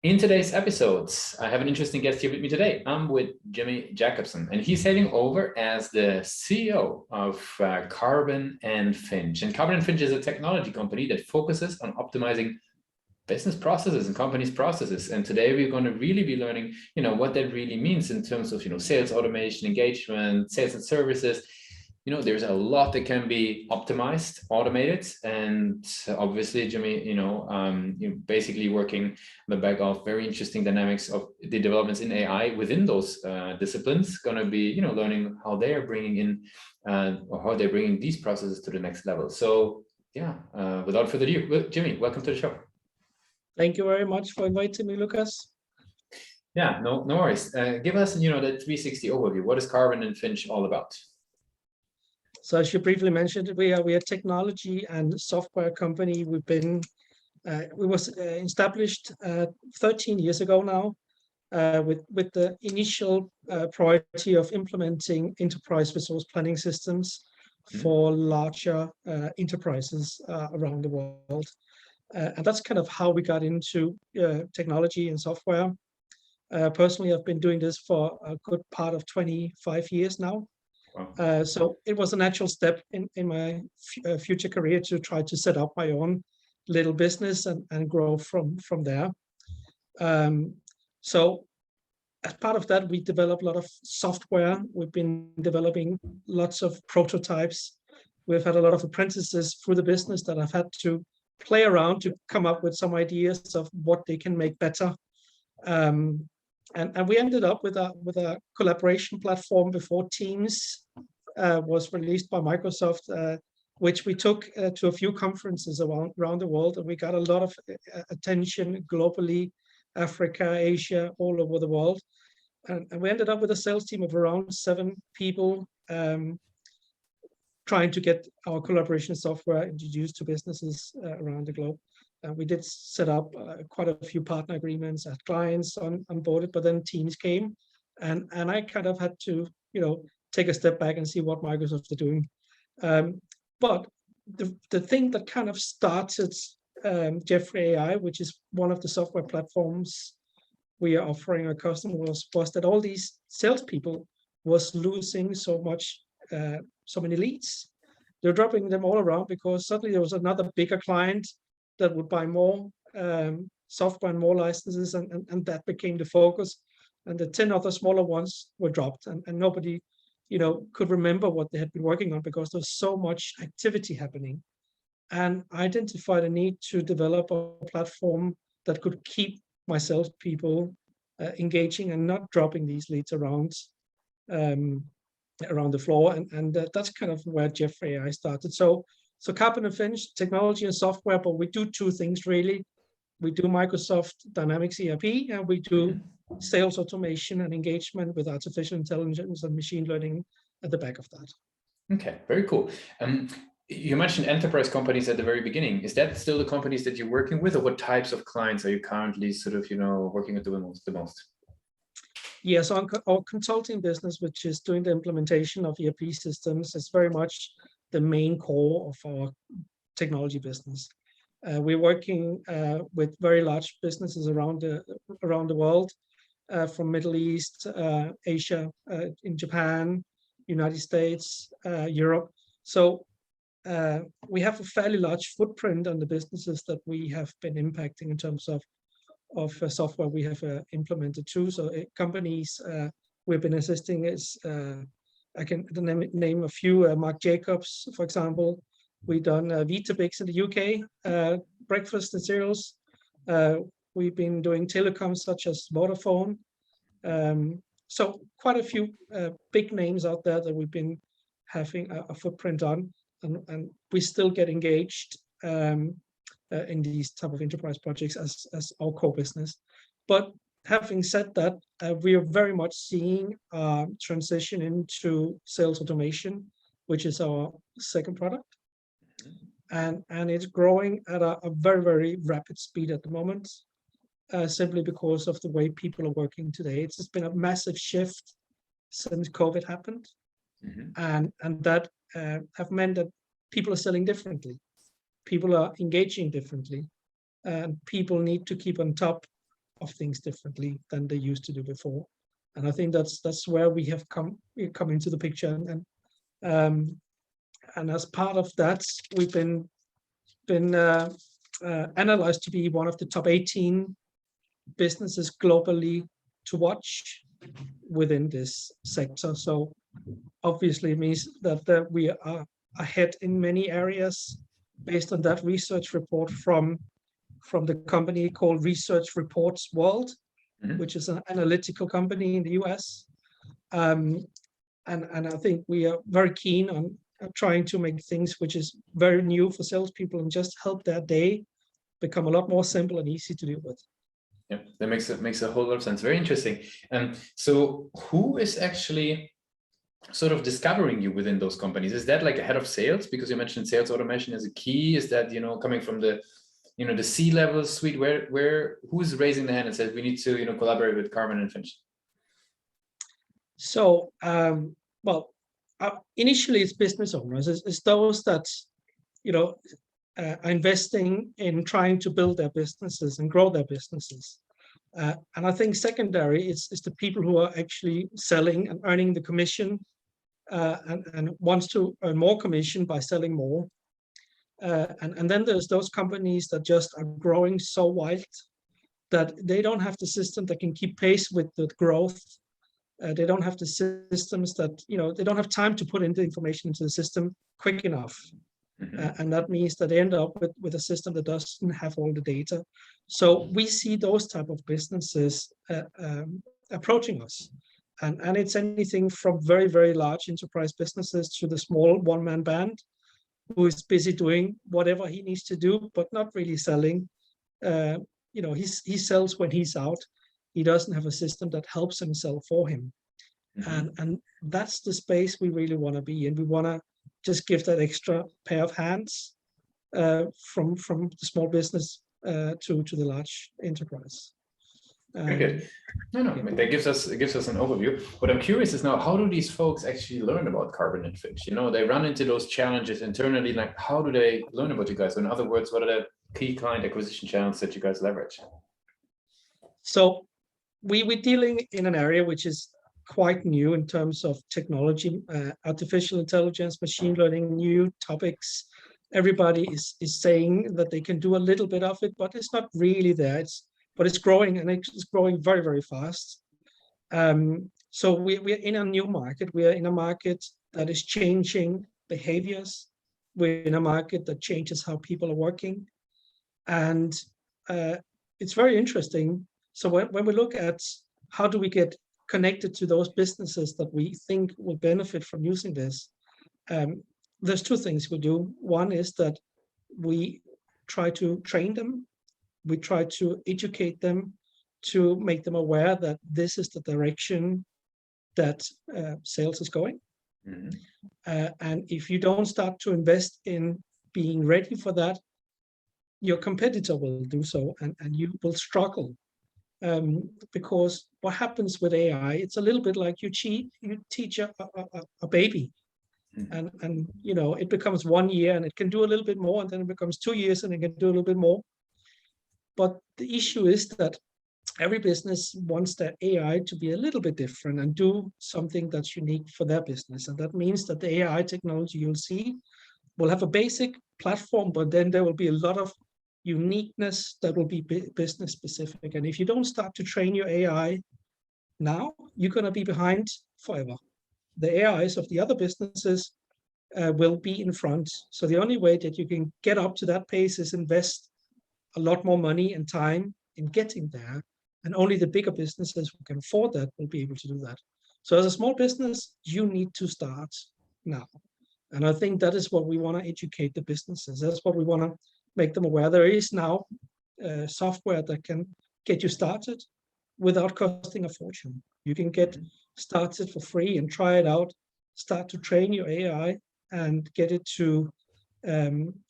In today's episodes, I have an interesting guest here with me today. I'm with Jimmi Jakobsen, and he's heading over as the CEO of Carbon and Finch. And Carbon and Finch is a technology company that focuses on optimizing business processes and companies' processes. And today we're going to really be learning, what that really means in terms of, sales automation, engagement, sales and services. There's a lot that can be optimized, automated, and obviously, Jimmi, you're basically working on the back of very interesting dynamics of the developments in AI within those disciplines. Going to be, learning how they are bringing in or how they're bringing these processes to the next level. So, yeah, without further ado, Jimmi, welcome to the show. Thank you very much for inviting me, Lucas. Yeah, no worries. Give us, the 360 overview. What is Carbon and Finch all about? So as you briefly mentioned, we are a technology and software company. We was established 13 years ago now, with the initial priority of implementing enterprise resource planning systems for larger enterprises around the world. And that's kind of how we got into technology and software. Personally, I've been doing this for a good part of 25 years now. Wow. So it was a natural step in my future career to try to set up my own little business and grow from there. So as part of that, we developed a lot of software. We've been developing lots of prototypes. We've had a lot of apprentices through the business that I've had to play around to come up with some ideas of what they can make better. And we ended up with a collaboration platform before Teams was released by Microsoft, which we took to a few conferences around the world, and we got a lot of attention globally, Africa, Asia, all over the world. And we ended up with a sales team of around 7 people, trying to get our collaboration software introduced to businesses around the globe. We did set up quite a few partner agreements, had clients on board, but then Teams came, and I kind of had to, take a step back and see what Microsoft are doing. But the thing that kind of started Jeffrey AI, which is one of the software platforms we are offering our customers, was that all these salespeople was losing so many leads. They're dropping them all around because suddenly there was another bigger client that would buy more software and more licenses, and that became the focus. And the 10 other smaller ones were dropped, and nobody, could remember what they had been working on because there was so much activity happening. And I identified a need to develop a platform that could keep my salespeople engaging and not dropping these leads around the floor. And that's kind of where Jeffrey AI started. So Carbon and Finch, technology and software, but we do 2 things really. We do Microsoft Dynamics ERP, and we do sales automation and engagement with artificial intelligence and machine learning at the back of that. Okay, very cool. You mentioned enterprise companies at the very beginning. Is that still the companies that you're working with, or what types of clients are you currently sort of, working with the most? Yeah, so our consulting business, which is doing the implementation of ERP systems, is very much the main core of our technology business. We're working with very large businesses around the world, from Middle East, Asia, in Japan, United States, Europe. So we have a fairly large footprint on the businesses that we have been impacting in terms of software we have implemented too. So companies we've been assisting is, I can name a few, Marc Jacobs, for example. We've done Weetabix in the UK, breakfast and cereals. We've been doing telecoms such as Vodafone. So quite a few big names out there that we've been having a footprint on, and we still get engaged in these type of enterprise projects as our core business. But having said that, we are very much seeing transition into sales automation, which is our second product. And it's growing at a very, very rapid speed at the moment, simply because of the way people are working today. It's just been a massive shift since COVID happened. And that have meant that people are selling differently. People are engaging differently, and people need to keep on top of things differently than they used to do before. And I think that's where we come into the picture. And as part of that, we've been analyzed to be one of the top 18 businesses globally to watch within this sector. So obviously it means that we are ahead in many areas based on that research report from the company called Research Reports World, which is an analytical company in the US. And I think we are very keen on trying to make things which is very new for salespeople and just help their day become a lot more simple and easy to deal with. Yeah, that makes a whole lot of sense. Very interesting. So who is actually sort of discovering you within those companies? Is that like a head of sales? Because you mentioned sales automation as a key. Is that, coming from the, the C-level suite, where who's raising the hand and says we need to, collaborate with Carbon and Finch? So, initially it's business owners. It's those that, are investing in trying to build their businesses and grow their businesses. And I think secondary is the people who are actually selling and earning the commission and wants to earn more commission by selling more. And then there's those companies that just are growing so wild that they don't have the system that can keep pace with the growth. They don't have the systems that, they don't have time to put in the information into the system quick enough. And that means that they end up with a system that doesn't have all the data. So we see those type of businesses approaching us. And it's anything from very, very large enterprise businesses to the small one-man band who is busy doing whatever he needs to do, but not really selling. He sells when he's out. He doesn't have a system that helps him sell for him. And that's the space we really want to be in. We want to just give that extra pair of hands from the small business to the large enterprise. Very good. No, I mean, that gives us an overview. What I'm curious is now, how do these folks actually learn about Carbon and Finch? They run into those challenges internally. Like, how do they learn about you guys? So in other words, what are the key client acquisition channels that you guys leverage? So we're dealing in an area which is quite new in terms of technology, artificial intelligence, machine learning, new topics. Everybody is saying that they can do a little bit of it, but it's not really there. But it's growing, and it's growing very, very fast. So we're in a new market. We are in a market that is changing behaviors. We're in a market that changes how people are working. And it's very interesting. So when we look at how do we get connected to those businesses that we think will benefit from using this, there's two things we do. One is that we try to train them. We try to educate them to make them aware that this is the direction that sales is going. And if you don't start to invest in being ready for that, your competitor will do so, and you will struggle. Because what happens with AI, it's a little bit like you teach a baby, and it becomes 1 year and it can do a little bit more, and then it becomes 2 years and it can do a little bit more. But the issue is that every business wants their AI to be a little bit different and do something that's unique for their business. And that means that the AI technology you'll see will have a basic platform, but then there will be a lot of uniqueness that will be business specific. And if you don't start to train your AI now, you're going to be behind forever. The AIs of the other businesses will be in front. So the only way that you can get up to that pace is invest a lot more money and time in getting there. And only the bigger businesses who can afford that will be able to do that. So as a small business, you need to start now. And I think that is what we want to educate the businesses. That's what we want to make them aware. There is now software that can get you started without costing a fortune. You can get started for free and try it out, start to train your AI and get it to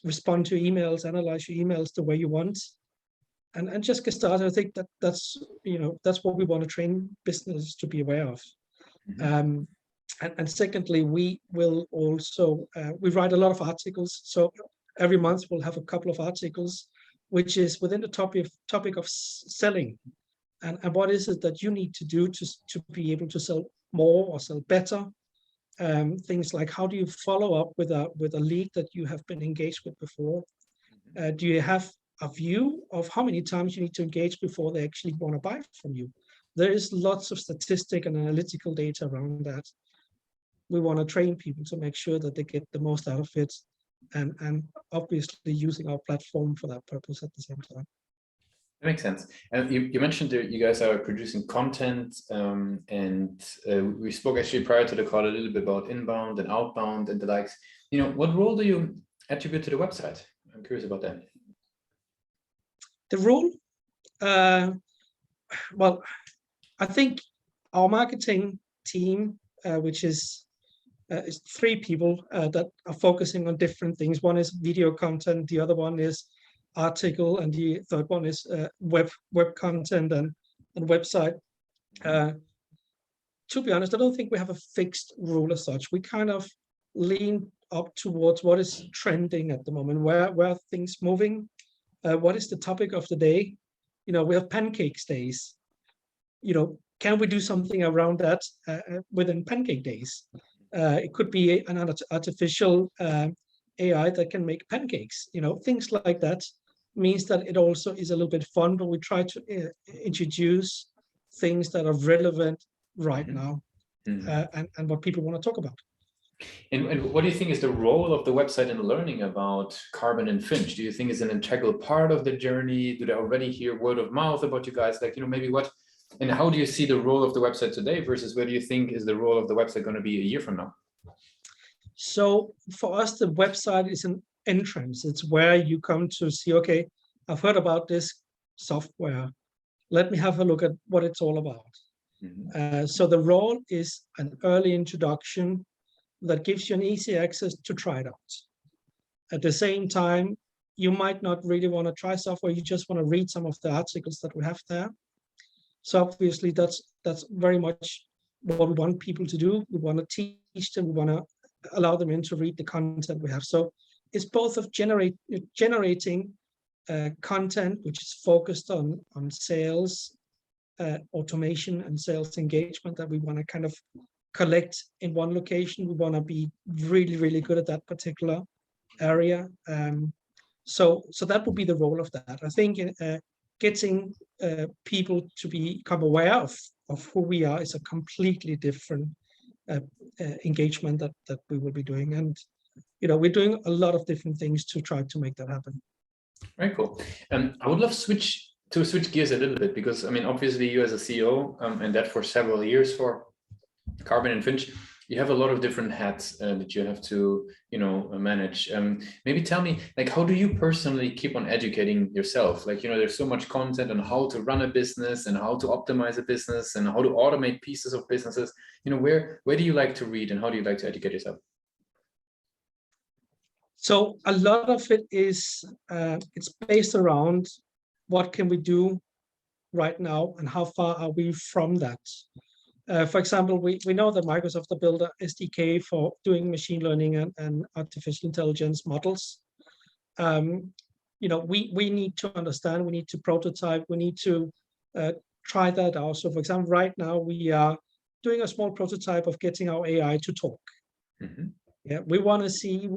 respond to emails, analyze your emails the way you want, and just get started. I think that's what we want to train businesses to be aware of. And secondly, we will also we write a lot of articles. So every month we'll have a couple of articles, which is within the topic of selling. and what is it that you need to do to be able to sell more or sell better. Things like, how do you follow up with a lead that you have been engaged with before? Do you have a view of how many times you need to engage before they actually want to buy from you? There is lots of statistic and analytical data around that. We want to train people to make sure that they get the most out of it, and obviously using our platform for that purpose at the same time. That makes sense. And you mentioned that you guys are producing content, and we spoke actually prior to the call a little bit about inbound and outbound and the likes. What role do you attribute to the website? I'm curious about that. The role, well, I think our marketing team, which is 3 people that are focusing on different things. One is video content, the other one is article, and the third one is web content and website. To be honest, I don't think we have a fixed rule as such. We kind of lean up towards what is trending at the moment, where are things moving, what is the topic of the day. We have pancakes days. Can we do something around that within pancake days? It could be an artificial AI that can make pancakes. Things like that means that it also is a little bit fun, but we try to introduce things that are relevant right now, and what people want to talk about. And what do you think is the role of the website in learning about Carbon and Finch? Do you think it's an integral part of the journey? Do they already hear word of mouth about you guys? Maybe what, and how do you see the role of the website today versus where do you think is the role of the website going to be a year from now? So for us, the website is an entrance. It's where you come to see, okay, I've heard about this software. Let me have a look at what it's all about. So the role is an early introduction that gives you an easy access to try it out. At the same time, you might not really want to try software. You just want to read some of the articles that we have there. So obviously that's very much what we want people to do. We want to teach them. We want to allow them in to read the content we have. So it's both of generating content which is focused on sales, automation, and sales engagement that we want to kind of collect in one location. We want to be really, really good at that particular area. So that would be the role of that. I think getting people to become aware of who we are is a completely different engagement that we will be doing. And we're doing a lot of different things to try to make that happen. Very cool. I would love to switch gears a little bit, because obviously you as a CEO, and that for several years for Carbon and Finch, you have a lot of different hats that you have to manage. Maybe tell me, how do you personally keep on educating yourself? There's so much content on how to run a business and how to optimize a business and how to automate pieces of businesses. Where do you like to read and how do you like to educate yourself? So a lot of it is it's based around what can we do right now and how far are we from that. For example, we know that Microsoft built an SDK for doing machine learning and artificial intelligence models. We need to understand, we need to prototype, we need to try that out. So for example, right now we are doing a small prototype of getting our AI to talk. Yeah, we want to see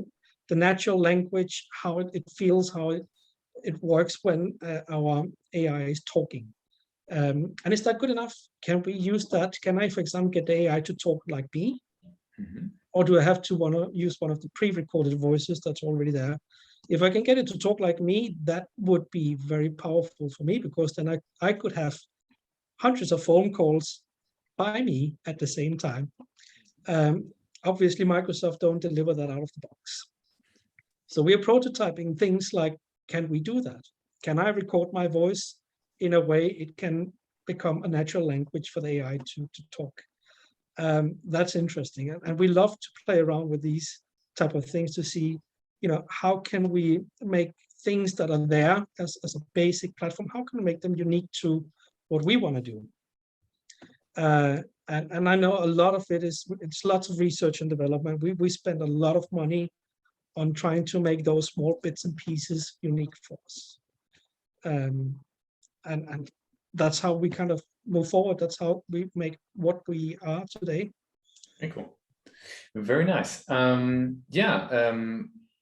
the natural language, how it feels, how it works when our AI is talking. And is that good enough? Can we use that? Can I, for example, get the AI to talk like me? Or do I have to want to use one of the pre-recorded voices that's already there? If I can get it to talk like me, that would be very powerful for me, because then I could have hundreds of phone calls by me at the same time. Obviously, Microsoft don't deliver that out of the box. So we are prototyping things like, can we do that? Can I record my voice in a way it can become a natural language for the AI to talk? That's interesting. And we love to play around with these type of things to see, how can we make things that are there as a basic platform, how can we make them unique to what we want to do? And I know a lot of it's lots of research and development. We spend a lot of money on trying to make those small bits and pieces unique for us. And that's how we kind of move forward. That's how we make what we are today. Very cool. Very nice.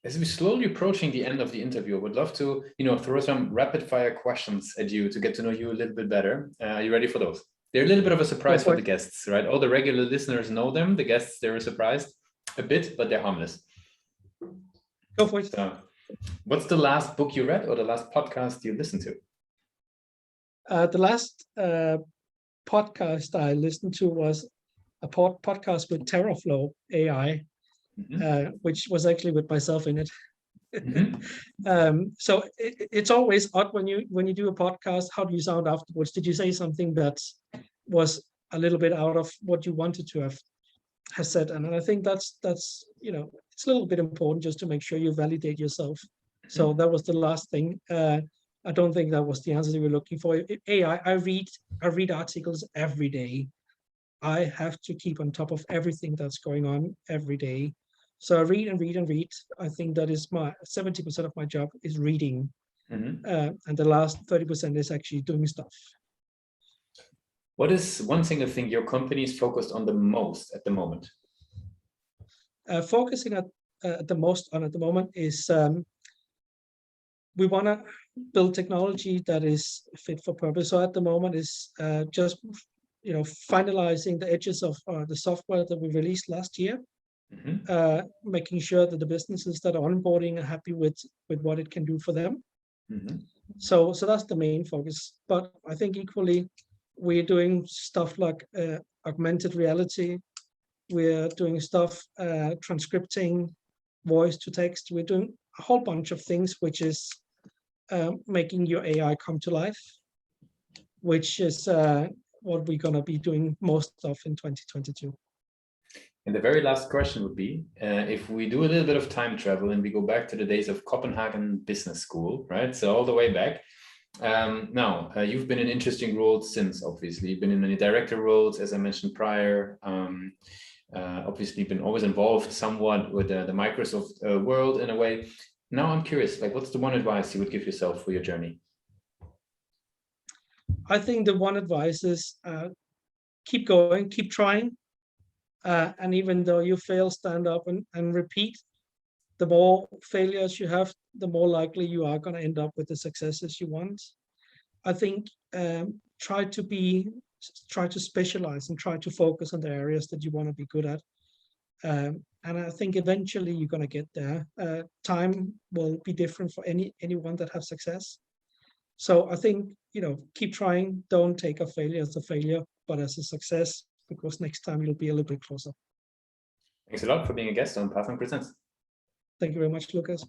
As we're slowly approaching the end of the interview, I would love to, throw some rapid fire questions at you to get to know you a little bit better. Are you ready for those? They're a little bit of a surprise for the guests, right? All the regular listeners know them. The guests, they're surprised a bit, but they're harmless. Go for it. So, what's the last book you read or the last podcast you listened to? The last podcast I listened to was a podcast with TerraFlow AI, which was actually with myself in it. So it's always odd when you do a podcast. How do you sound afterwards? Did you say something that was a little bit out of what you wanted to have said? And I think that's it's a little bit important just to make sure you validate yourself. So that was the last thing. I don't think that was the answer you were looking for. AI, I read articles every day. I have to keep on top of everything that's going on every day. So I read and read and read. I think that is 70% of my job is reading. And the last 30% is actually doing stuff. What is one single thing your company is focused on the most at the moment? Focusing at the moment is we want to build technology that is fit for purpose. So at the moment is just finalizing the edges of the software that we released last year, making sure that the businesses that are onboarding are happy with what it can do for them. So that's the main focus. But I think equally, we're doing stuff like augmented reality. We're doing stuff transcripting voice to text. We're doing a whole bunch of things, which is making your AI come to life, which is what we're going to be doing most of in 2022. And the very last question would be, if we do a little bit of time travel and we go back to the days of Copenhagen Business School, right? So all the way back. Now, you've been in interesting roles since, obviously. You've been in many director roles, as I mentioned prior. Obviously, been always involved somewhat with the Microsoft world in a way. Now I'm curious, what's the one advice you would give yourself for your journey? I think the one advice is keep going, keep trying. And even though you fail, stand up and repeat. The more failures you have, the more likely you are going to end up with the successes you want. I think try to specialize and try to focus on the areas that you want to be good at. And I think eventually you're going to get there. Time will be different for anyone that has success. So I think, keep trying. Don't take a failure as a failure, but as a success, because next time you'll be a little bit closer. Thanks a lot for being a guest on Pathfinder Presents. Thank you very much, Lucas.